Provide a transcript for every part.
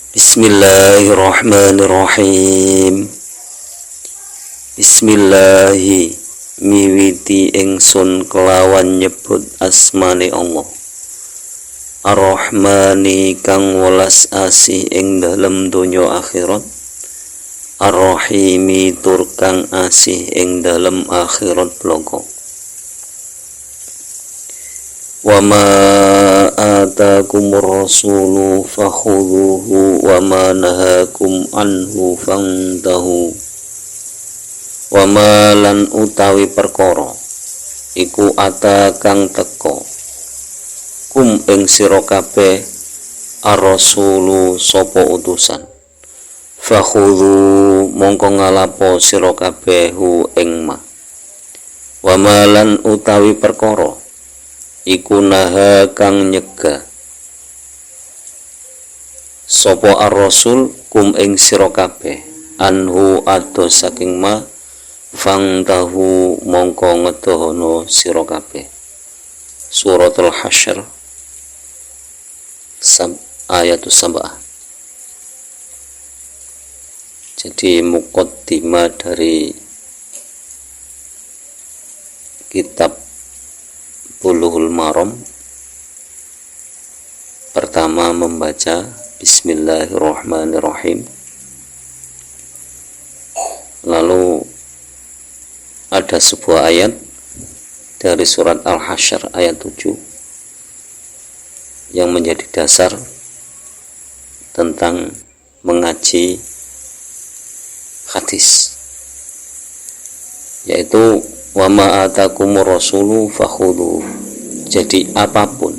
Bismillahirrahmanirrahim. Bismillahi miwiti ingsun kelawan nyebut asmane Allah. Ar-Rahmani kang welas asih ing dalem donya akhirat. Ar-Rahimi tur kang asih ing dalem akhirat bloko. Wa ma atakumur rasulu fakhudhuhu wa ma nahakum anhu fantahu. Wa ma lan utawi perkara iku ata kang teka kum ing sira kabeh ar-rasulu sapa utusan. Fakhudhu mongko ngalapo sira kabeh hu ing ma. Wa ma lan utawi perkara iku naha kang nyegah sapa ar-rasul kum ing sira kabeh anhu ados saking ma fangtahu mongko ngedohono sira kabeh. Suratul Hasyr ayatus sab'ah. Jadi muqaddimah dari kitab Bulughul Maram. Pertama membaca Bismillahirrahmanirrahim. Lalu ada sebuah ayat dari surat Al-Hasyr ayat 7 yang menjadi dasar tentang mengaji hadis, yaitu wa ma atakumur rasulu fakhudhu. Jadi apapun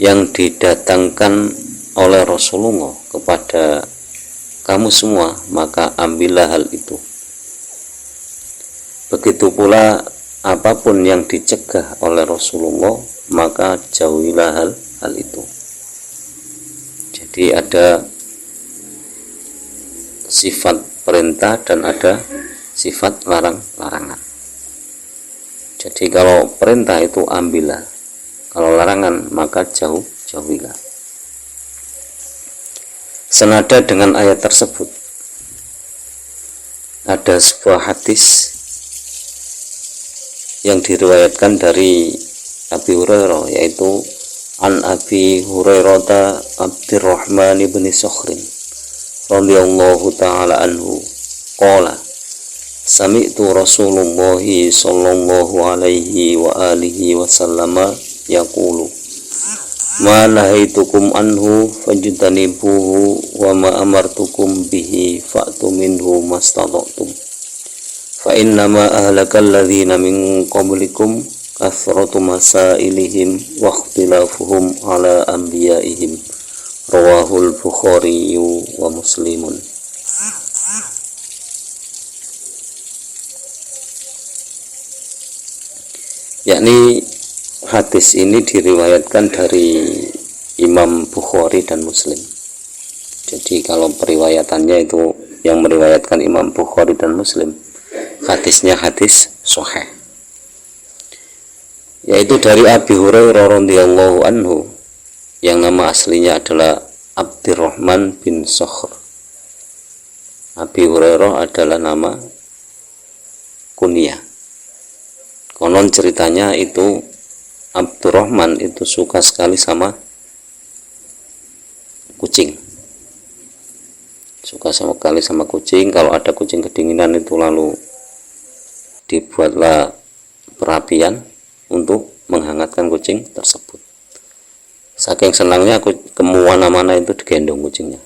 yang didatangkan oleh Rasulullah kepada kamu semua, maka ambillah hal itu. Begitu pula apapun yang dicegah oleh Rasulullah, maka jauhilah hal itu. Jadi ada sifat perintah dan ada sifat larangan. Jadi kalau perintah itu ambillah, kalau larangan maka jauhilah. Senada dengan ayat tersebut ada sebuah hadis yang diriwayatkan dari Abi Hurairah, yaitu an Abi Hurairah Abdurrahman bin Sakhrin radhiyallahu ta'ala anhu qala sami'tu Rasulullah sallallahu alaihi wa alihi wasallama yaqulu ma nahaitukum anhu fajtanibuhu wa ma amartukum bihi fa'tu minhu mastata'tum fa innama ahlakal ladzina min qablikum kathratu masailihim wa ikhtilafuhum ala anbiya'ihim. Rawahul Bukhari wa Muslimun. Yakni hadis ini diriwayatkan dari Imam Bukhari dan Muslim. Jadi kalau periwayatannya itu yang meriwayatkan Imam Bukhari dan Muslim, hadisnya hadis sahih, yaitu dari Abi Hurairah radhiyallahu anhu, yang nama aslinya adalah Abdurrahman bin Sakhr. Abi Hurairah adalah nama kunyah. Konon ceritanya itu Abdurrahman itu suka sekali sama kucing. Suka sekali sama kucing. Kalau ada kucing kedinginan itu lalu dibuatlah perapian untuk menghangatkan kucing tersebut. Saking senangnya aku kemana-mana itu digendong kucingnya,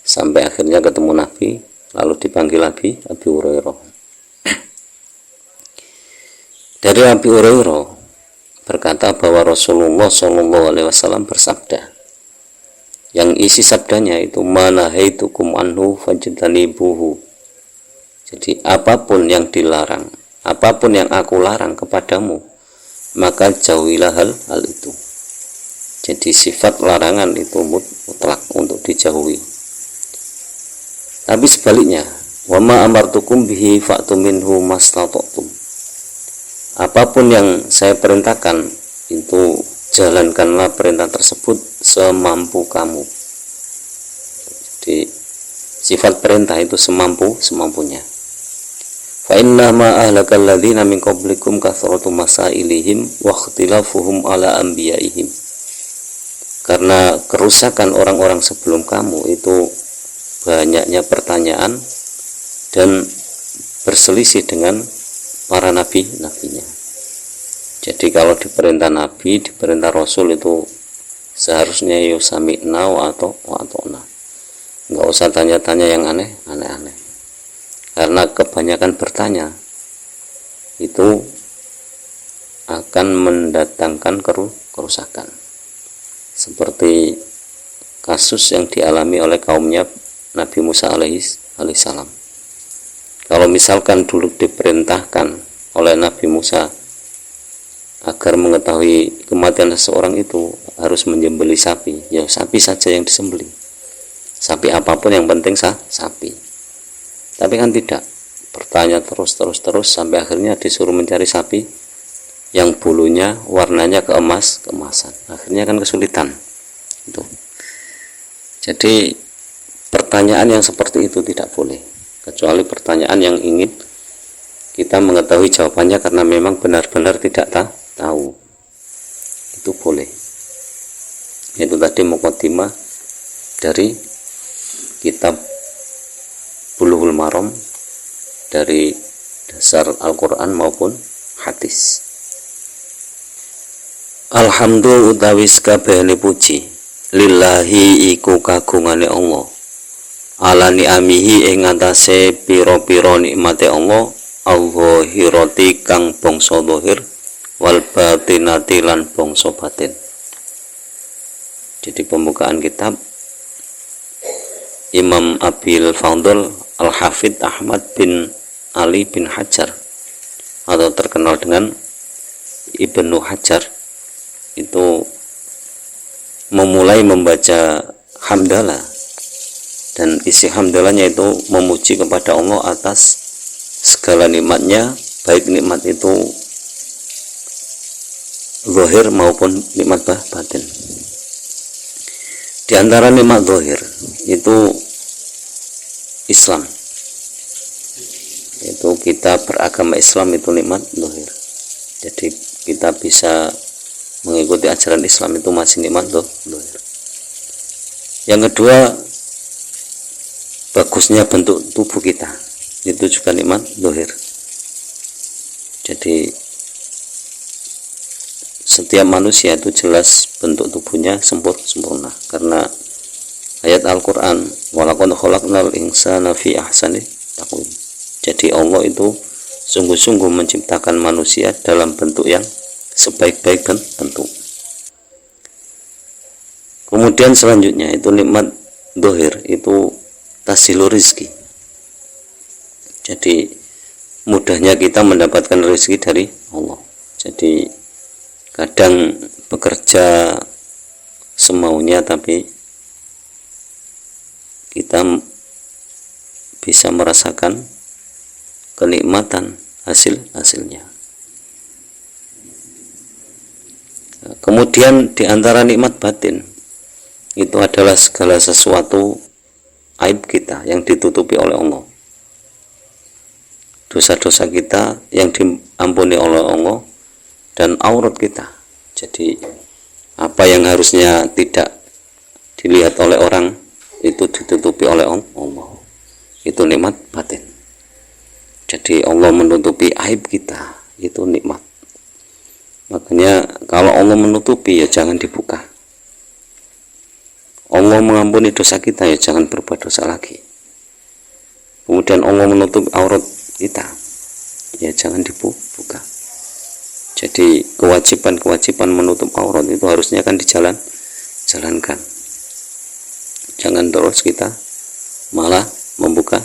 sampai akhirnya ketemu Nabi, lalu dipanggil Abi Hurairah. Dari Abi Hurairah berkata bahwa Rasulullah SAW bersabda, yang isi sabdanya itu manahaitukum anhu fajtanibuhu. Jadi apapun yang dilarang, apapun yang aku larang kepadamu, maka jauhilah hal itu. Jadi sifat larangan itu mutlak untuk dijauhi. Tapi sebaliknya, wa ma amartukum bihi fa'tu minhu mastata'tum. Apapun yang saya perintahkan itu jalankanlah perintah tersebut semampu kamu. Jadi sifat perintah itu semampunya. Fa inna ma ahlakal ladzina min qablikum kathratu masailihim wa ikhtilafuhum ala anbiya'ihim. Karena kerusakan orang-orang sebelum kamu itu banyaknya pertanyaan dan berselisih dengan para nabinya. Jadi kalau diperintah nabi, diperintah rasul itu seharusnya yusami'na wa ata'na. Enggak usah tanya-tanya yang aneh-aneh. Karena kebanyakan bertanya itu akan mendatangkan kerusakan. Seperti kasus yang dialami oleh kaumnya Nabi Musa alaihissalam. Kalau misalkan dulu diperintahkan oleh Nabi Musa agar mengetahui kematian seseorang itu harus menyembelih sapi, ya sapi saja yang disembelih. Sapi apapun yang penting sapi. Tapi kan tidak, bertanya terus sampai akhirnya disuruh mencari sapi yang bulunya warnanya keemasan. Akhirnya kan kesulitan. Itu. Jadi pertanyaan yang seperti itu tidak boleh, kecuali pertanyaan yang ingin kita mengetahui jawabannya karena memang benar-benar tidak tahu. Itu boleh. Itu tadi muqaddimah dari kitab Bulughul Maram dari dasar Al-Quran maupun hadis. Alhamdulillah utawi kabehane puji lillahi iku kagungane Allah, ala ni'amihi ing atase pira-pira nikmate Allah, al-zahirati kang bangsa zahir, wal batinati lan bangsa batin. Jadi pembukaan kitab Imam Abil Fadl Al-Hafidh Ahmad bin Ali bin Hajar atau terkenal dengan Ibnu Hajar itu memulai membaca hamdalah, dan isi hamdalahnya itu memuji kepada Allah atas segala nikmatnya, baik nikmat itu zahir maupun nikmat batin. Di antara nikmat zahir itu Islam, itu kita beragama Islam itu nikmat zahir. Jadi kita bisa mengikuti ajaran Islam itu masih nikmat zahir. Yang kedua, bagusnya bentuk tubuh kita itu juga nikmat zahir. Jadi setiap manusia itu jelas bentuk tubuhnya sempurna, karena ayat Al-Quran walaqad khalaqnal insana fi ahsani taqwim. Jadi Allah itu sungguh-sungguh menciptakan manusia dalam bentuk yang sebaik-baik bentuk. Kemudian selanjutnya itu nikmat zahir itu tasilur rizki. Jadi mudahnya kita mendapatkan rezeki dari Allah. Jadi kadang bekerja semaunya, tapi kita bisa merasakan kenikmatan hasilnya. Kemudian di antara nikmat batin itu adalah segala sesuatu aib kita yang ditutupi oleh Allah. Dosa-dosa kita yang diampuni oleh Allah dan aurat kita. Jadi apa yang harusnya tidak dilihat oleh orang itu ditutupi oleh Allah. Itu nikmat batin. Jadi Allah menutupi aib kita, itu nikmat. Makanya kalau Allah menutupi ya jangan dibuka. Allah mengampuni dosa kita ya jangan berbuat dosa lagi. Kemudian Allah menutupi aurat kita ya jangan dibuka. Jadi kewajiban menutup aurat itu harusnya kan dijalankan. Jangan terus kita malah membukanya.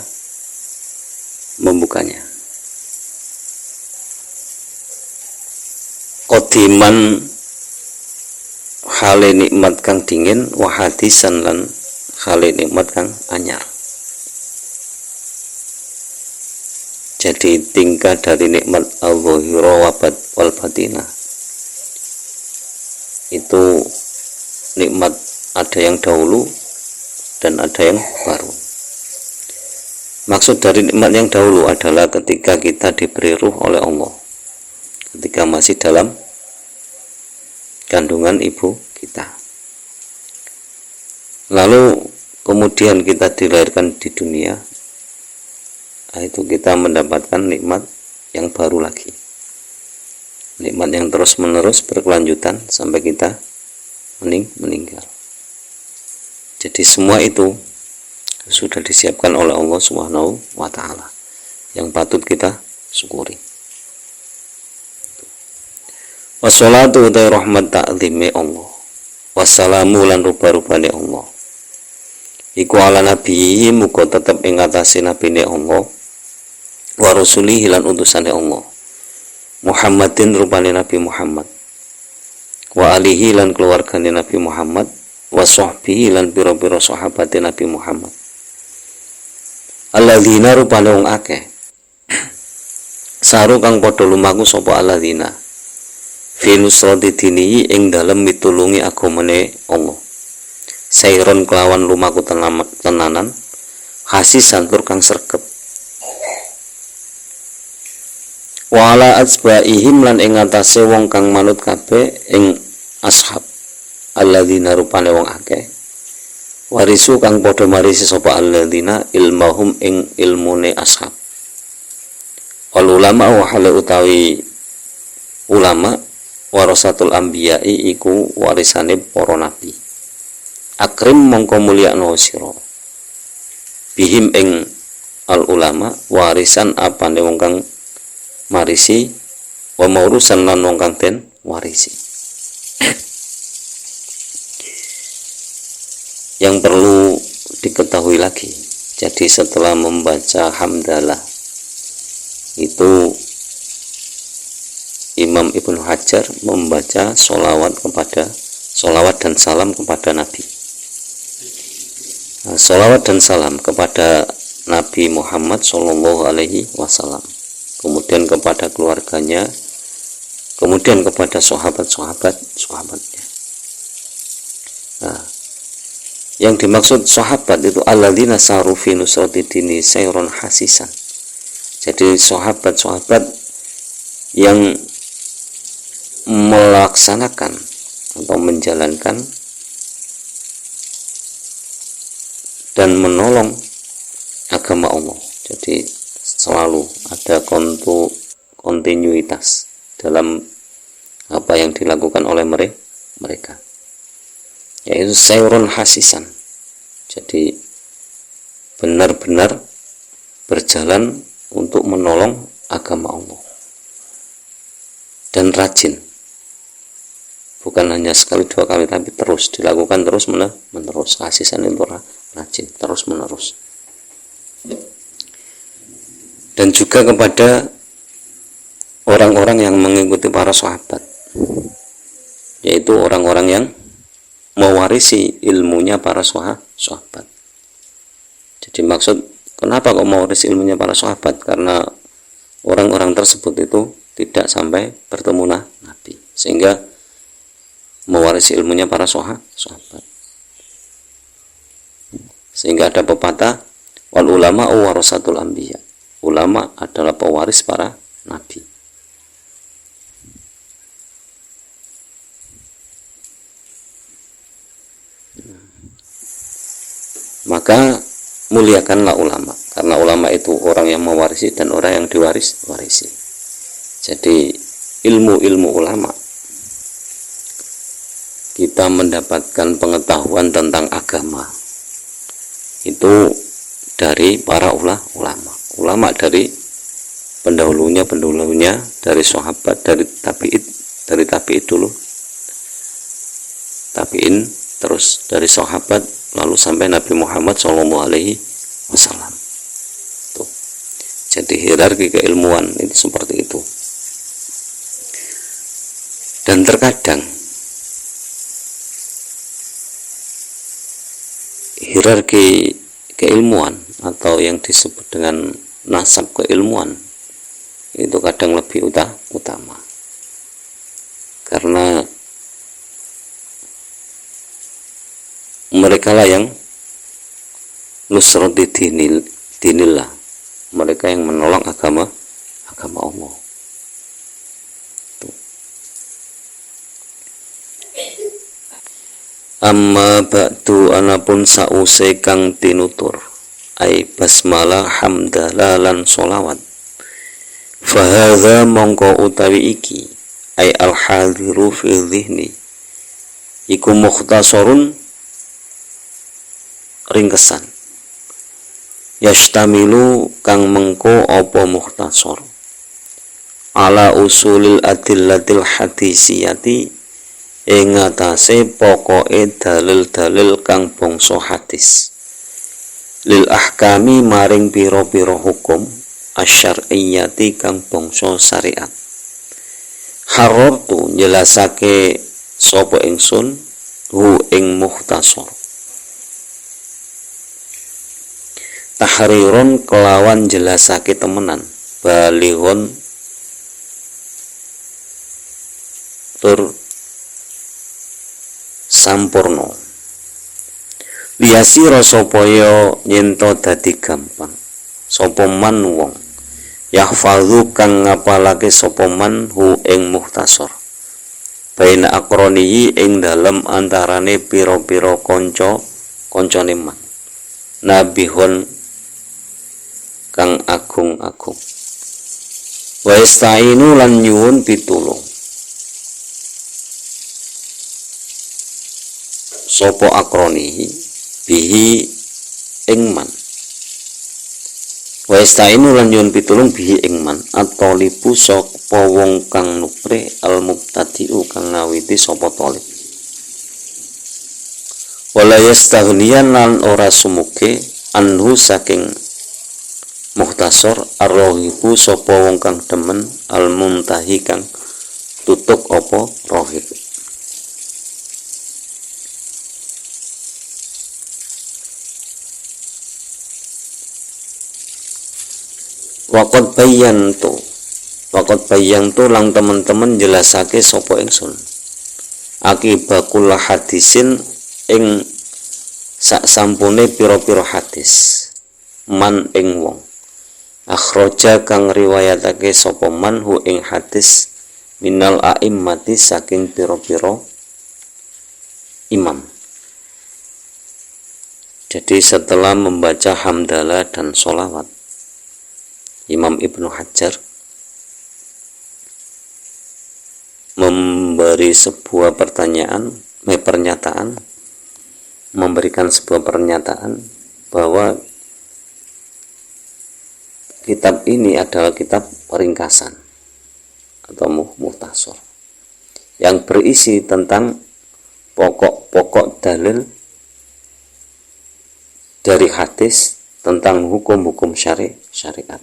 Qadiman hale nikmat kang dingin, wa hadisan lan hale nikmat kang anyar. Jadi tingkah dari nikmat al-zahira wal batina itu nikmat ada yang dahulu, dan ada yang baru. Maksud dari nikmat yang dahulu adalah ketika kita diberi ruh oleh Allah, ketika masih dalam kandungan ibu kita. Lalu kemudian kita dilahirkan di dunia, itu kita mendapatkan nikmat yang baru lagi. Nikmat yang terus menerus berkelanjutan sampai kita meninggal. Jadi semua itu sudah disiapkan oleh Allah Subhanahu wa Ta'ala, yang patut kita syukuri. Wassalatu utai rahmat ta'zimi Allah, wassalamu lan rupa-rupane Allah, iku ala nabihi muga tetep ing atase nabine Allah, wa rasulihi lan utusane Allah, Muhammadin rupane Nabi Muhammad, wa alihi lan keluargane Nabi Muhammad, wa sahbihi lan pira-pira sahabate Nabi Muhammad, alladzina rupane wong akeh saru kang padha lumaku sapa alladzina fi nusrati dinihi ing dalem mitulungi agamane Allah, sairon kelawan lumaku tenanan, hasisan tur kang sregep, wa ala atsbaihim lan ing atase wong kang manut kabeh ing ashab alladzina rupane wong akeh warisu kang padha marisi sapa alladzina ilmahum ing ilmune ashab, wal ulama wa hal utawi ulama warasatul anbiya'i iku warisane para nabi, akrim mongko mulyakno sira bihim ing al ulama warisan apane wong kang marisi, wa maurusan lan wong kang den warisi. Yang perlu diketahui lagi, jadi setelah membaca hamdalah itu Imam Ibnu Hajar membaca solawat dan salam kepada Nabi. Solawat dan salam kepada Nabi Muhammad Shallallahu Alaihi Wasallam, kemudian kepada keluarganya, kemudian kepada sahabatnya. Nah, yang dimaksud sahabat itu alladzina saru fi nusrati dini sayron hasisan. Jadi sahabat-sahabat yang melaksanakan atau menjalankan dan menolong agama Allah. Jadi selalu ada kontinuitas dalam apa yang dilakukan oleh mereka, yaitu sayrun hasisan. Jadi benar-benar berjalan untuk menolong agama Allah dan rajin, bukan hanya sekali dua kali tapi terus dilakukan terus menerus. Hasisan itu rajin terus menerus. Dan juga kepada orang-orang yang mengikuti para sahabat, yaitu orang-orang yang mewarisi ilmunya para sahabat. Jadi maksud kenapa kok mewarisi ilmunya para sahabat? Karena orang-orang tersebut itu tidak sampai bertemu Nabi, sehingga mewarisi ilmunya para sahabat. Sehingga ada pepatah, wal ulama warasatul anbiya, ulama adalah pewaris para nabi. Maka muliakanlah ulama, karena ulama itu orang yang mewarisi dan orang yang warisi. Jadi ilmu ulama, kita mendapatkan pengetahuan tentang agama itu dari para ulama dari pendahulunya, dari sahabat, dari tabi'in dulu, tabi'in, terus dari sahabat, lalu sampai Nabi Muhammad SAW. Jadi hierarki keilmuan itu seperti itu. Dan terkadang hierarki keilmuan atau yang disebut dengan nasab keilmuan itu kadang lebih utama, karena mereka lah yang nusrati dinillah, mereka yang menolong agama Allah. Amma ba'du anapun sause kang tinutur ai basmalah hamdalah lan sholawat. Fahadha mongko utawi iki ai al-hadiru fi dhihni iku mukhtasarun ringkesan yastamilu kang mengko apa mukhtasar ala usulil adillatil hadisiyati ing atase pokoke dalil-dalil kang bangsa hadis lil ahkami maring pira-pira hukum asyar'iyyati kang bangsa syariat. Harortu jelasake sapa ingsun hu ing mukhtasar tahriron kelawan jelasake temenan balighon tur sampurno liyasira supaya nyento dadi gampang sapa man wong yahfazu kang ngapalake sapa man hu ing mukhtasar baina akronihi ing dalem antarane pira-pira kancane man nabihun kang agung-agung wa istainu lan nyuwun pitulung sopo akronihi bihi ing man wa istainu lan nyuwun pitulung bihi ing man at-talibu sapa wong kang nupre al-mubtadi'u kang ngawiti sapa talib wala yastaghniyan lan ora sumuke anhu saking mukhtasar ar-raghibu sapa wong kang demen al-muntahi kang tutuk apa raghib. Waqad bayyantu lang teman-teman jelasake sapa ingsun akibakul hadisin ing sak sampune pira-pira hadis man ing wong akhraja kang riwayatake sapa man hu ing hadis minal a'immati saking pira-pira imam. Jadi setelah membaca hamdalah dan sholawat, Imam Ibnu Hajar memberi sebuah pernyataan, memberikan sebuah pernyataan bahwa kitab ini adalah kitab ringkasan atau mukhtasar yang berisi tentang pokok-pokok dalil dari hadis tentang hukum-hukum syariat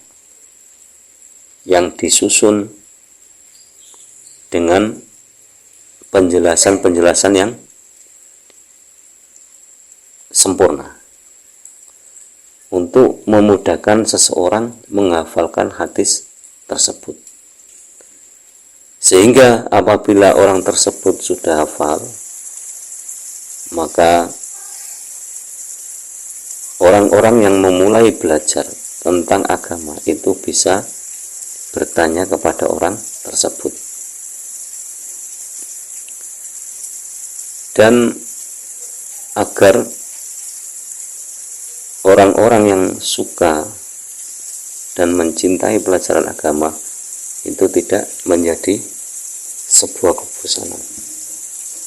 yang disusun dengan penjelasan-penjelasan yang sempurna untuk memudahkan seseorang menghafalkan hadis tersebut. Sehingga apabila orang tersebut sudah hafal, maka orang-orang yang memulai belajar tentang agama itu bisa bertanya kepada orang tersebut. Dan agar orang-orang yang suka dan mencintai pelajaran agama itu tidak menjadi sebuah kebosanan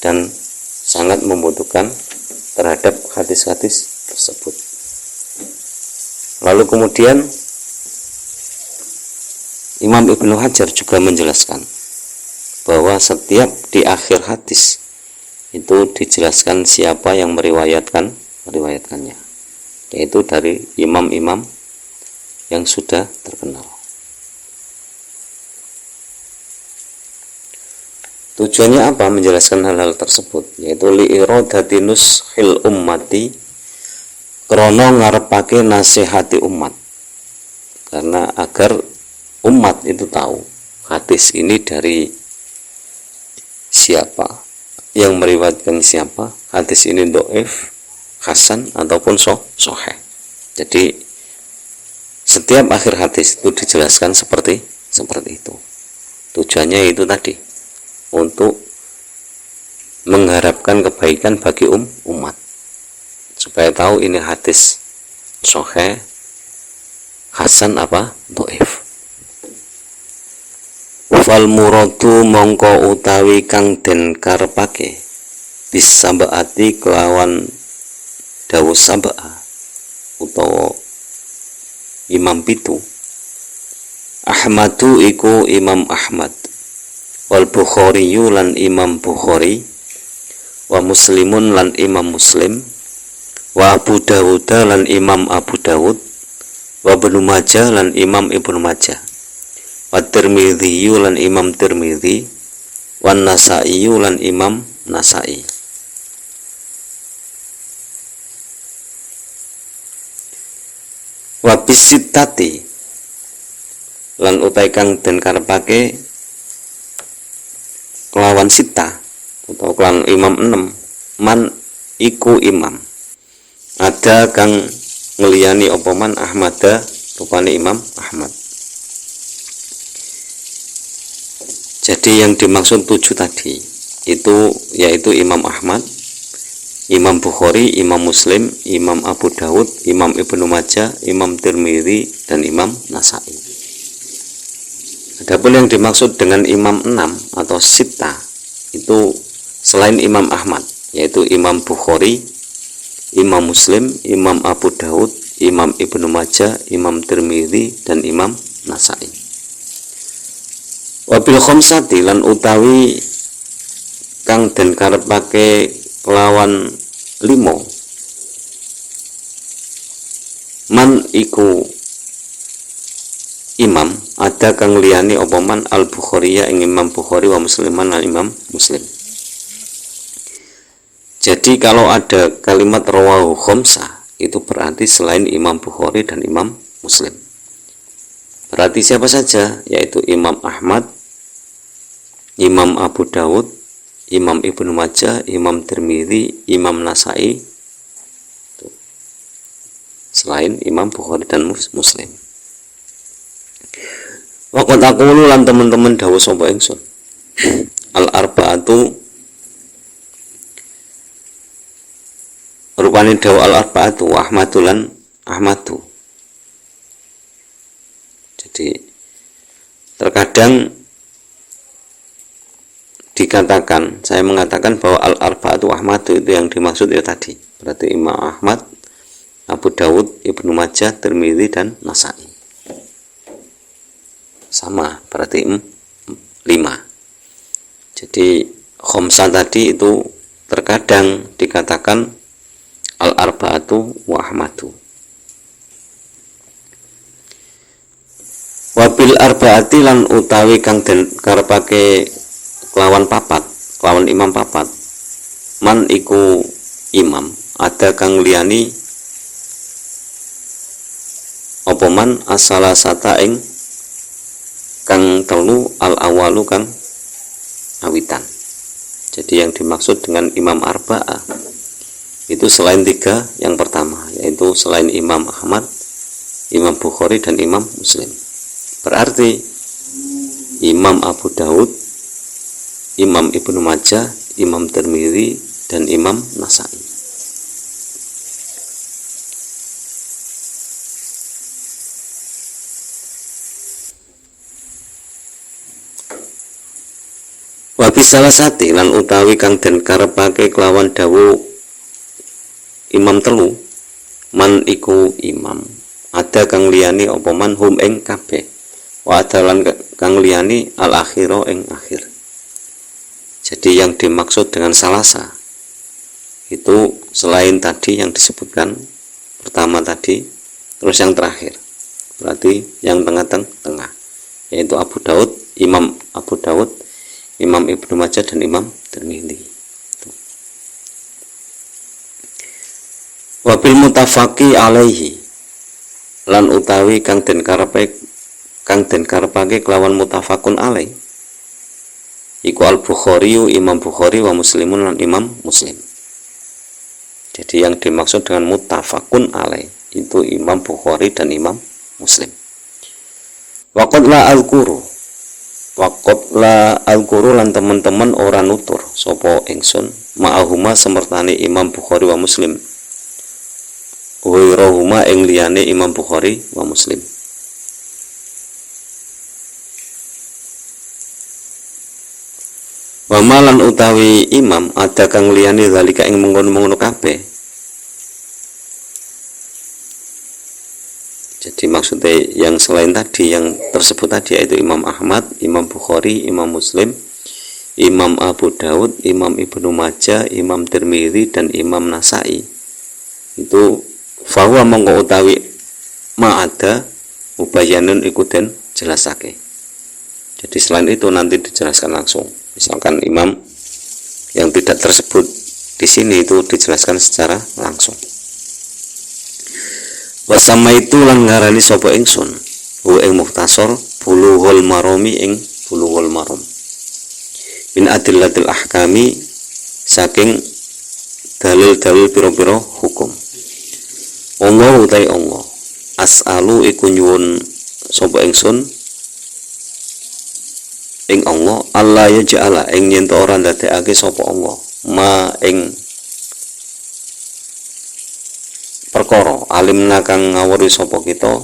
dan sangat membutuhkan terhadap hadis-hadis tersebut. Lalu kemudian Imam Ibnu Hajar juga menjelaskan bahwa setiap di akhir hadis itu dijelaskan siapa yang meriwayatkannya, yaitu dari imam-imam yang sudah terkenal. Tujuannya apa menjelaskan hal-hal tersebut? Yaitu li'iradati nushil ummati, krana ngarepake nasihati umat, karena agar umat itu tahu hadis ini dari siapa, yang meriwayatkan siapa, hadis ini dhaif, hasan ataupun sahih. Jadi setiap akhir hadis itu dijelaskan seperti itu. Tujuannya itu tadi, untuk mengharapkan kebaikan bagi umat, supaya tahu ini hadis sahih, hasan apa dhaif. Fal muradu mongko utawi kang den karepake bisabaati kelawan dawuh sab'a utawa imam pitu. Ahmadu iku Imam Ahmad, wal Bukhari lan Imam Bukhari, wa Muslimun lan Imam Muslim, wa Abu Dawud lan Imam Abu Dawud, wa Ibnu Majah lan Imam Ibnu Majah, wa Tirmidzi lan Imam Tirmidzi, wa Nasa'i lan Imam Nasa'i. Wa bisitati lan utai kang den karepake kelawan sita utawa kelawan imam 6, man iku imam ada kang ngeliyani apa man Ahmada rupane Imam Ahmad. Jadi yang dimaksud 7 tadi itu yaitu Imam Ahmad, Imam Bukhari, Imam Muslim, Imam Abu Dawud, Imam Ibnu Majah, Imam Tirmidzi, dan Imam Nasa'i. Adapun yang dimaksud dengan Imam 6 atau Sita itu selain Imam Ahmad, yaitu Imam Bukhari, Imam Muslim, Imam Abu Dawud, Imam Ibnu Majah, Imam Tirmidzi, dan Imam Nasa'i. Wabil khamsati lan utawi kang den karepake kelawan 5, man iku imam ada kang liyani apa man al Bukhari ing Imam Bukhari, wa Musliman lan Imam Muslim. Jadi kalau ada kalimat rawahu khamsah itu berarti selain Imam Bukhari dan Imam Muslim. Berarti siapa saja? Yaitu Imam Ahmad, Imam Abu Dawud, Imam Ibnu Majah, Imam Tirmidzi, Imam Nasa'i, selain Imam Bukhari dan Muslim. Waqat aqulu lan teman-teman dawuh sapa ingsun, al arba'atu rupane dawuh al arba'atu wa Ahmadu lan Ahmadu. Jadi terkadang dikatakan, saya mengatakan bahwa al-arba'atu Ahmadu itu yang dimaksud ya tadi. Berarti Imam Ahmad, Abu Dawud, Ibnu Majah, Tirmidzi, dan Nasa'i. Sama, berarti 5. Jadi khamsah tadi itu terkadang dikatakan al-arba'atu wa Ahmadu. Wabil arba'ati lan utawi kang den karepake kelawan papat, kelawan imam papat, man iku imam ada kang liyani apa man asala sata ing kang telu al awalu kang awitan. Jadi yang dimaksud dengan imam arba'ah itu selain 3 yang pertama, yaitu selain Imam Ahmad, Imam Bukhari, dan Imam Muslim. Berarti Imam Abu Dawud, Imam Ibnu Majah, Imam Tirmidzi, dan Imam Nasa'i. Wa bisalasati lan utawi kang den karepake kelawan dawuh imam telu, man iku imam ada kang liyani apa man hum ing kabeh, wa adalan kang liyani al akhiro ing akhir. Jadi yang dimaksud dengan salasa itu selain tadi yang disebutkan pertama tadi, terus yang terakhir, berarti yang tengah-tengah, yaitu Abu Dawud, Imam Abu Dawud, Imam Ibnu Majah, dan Imam Tirmidzi. Wabil mutafaqi alaihi lan utawi kang den karepake kelawan mutafakun alaih iku al Bukhari, Imam Bukhari, wa Muslimun lan Imam Muslim. Jadi yang dimaksud dengan mutafakun alaih itu Imam Bukhari dan Imam Muslim. Waqad la al-quru lan teman-teman ora nutur sapa ingsun ma'ahuma semertane Imam Bukhari wa Muslim wairahuma ing liyane Imam Bukhari wa Muslim. Wa malan utawi imam ada kang liyane zalika ing mengkono-mengkono kabeh. Jadi maksudnya yang selain tadi, yang tersebut tadi, yaitu Imam Ahmad, Imam Bukhari, Imam Muslim, Imam Abu Daud, Imam Ibnu Majah, Imam Tirmidzi, dan Imam Nasai. Itu fahuwa mongko utawi ma'ada mubayyanun ikutin jelasake. Jadi selain itu nanti dijelaskan langsung. Misalkan imam yang tidak tersebut di sini itu dijelaskan secara langsung. Wasama itu lan ngarani sapa ingsun hu ing mukhtasar Bulughul Marami ing Bulughul Maram min adillatil ahkami saking dalil-dalil pira-pira hukum. Allah utai Allah as'alu iku nyuwun sapa ingsun ing Allah Allah ya ja'ala ing yen ora ndadekake sapa Allah ma ing perkara alimna kang ngawuri sapa kita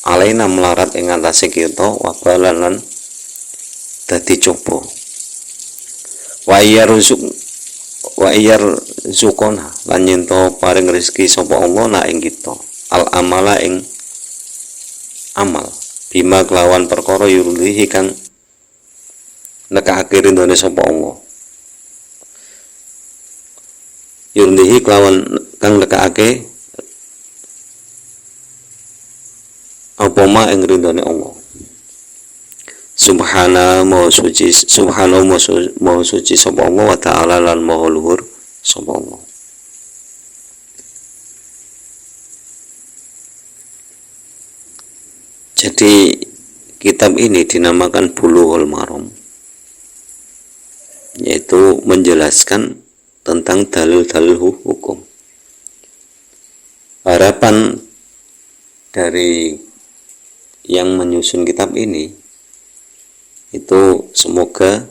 alaina melarat ing atase kita wabalan lan dadi coba wa iyar zukona lan yen to paring rezeki sapa Allah na ing kita al amala ing amal bima kelawan perkara yurlihi kang nekake rindone sapa Allah yurlihi kelawan kang nekake apa ma ing ridhone Allah. Subhana maha suci sapa Allah wa ta'ala lan maha luhur sapa Allah. Jadi kitab ini dinamakan Bulughul Maram, yaitu menjelaskan tentang dalil-dalil hukum. Harapan dari yang menyusun kitab ini itu semoga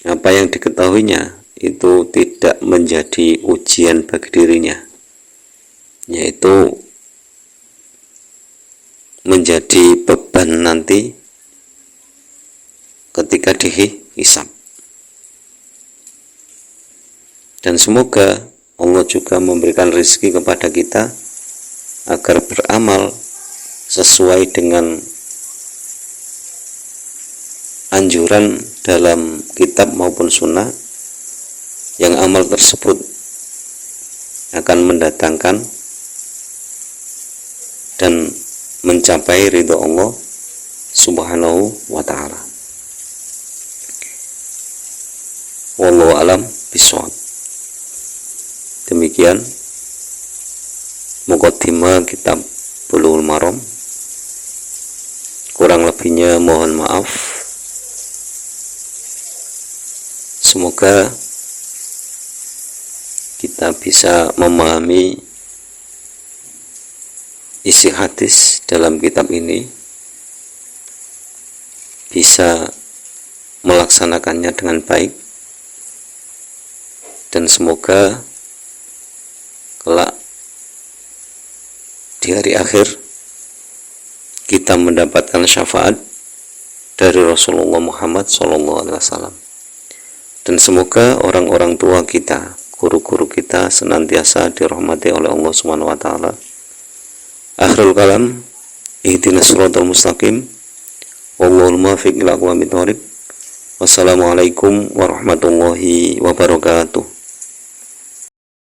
apa yang diketahuinya itu tidak menjadi ujian bagi dirinya, yaitu menjadi beban nanti ketika dihisab. Dan semoga Allah juga memberikan rezeki kepada kita agar beramal sesuai dengan anjuran dalam kitab maupun sunnah, yang amal tersebut akan mendatangkan dan mencapai ridho Allah Subhanahu wa ta'ala. Wallahu alam bishawab. Demikian muqaddimah kitab Bulughul Maram. Kurang lebihnya mohon maaf. Semoga kita bisa memahami isi hadis dalam kitab ini, bisa melaksanakannya dengan baik, dan semoga kelak di hari akhir kita mendapatkan syafaat dari Rasulullah Muhammad SAW. Dan semoga orang-orang tua kita, guru-guru kita senantiasa dirahmati oleh Allah Subhanahu wa taala. Akhirul kalam, ihdinas siratal mustaqim. Wallahul muwaffiq ila aqwamit thoriq. Wassalamualaikum warahmatullahi wabarakatuh.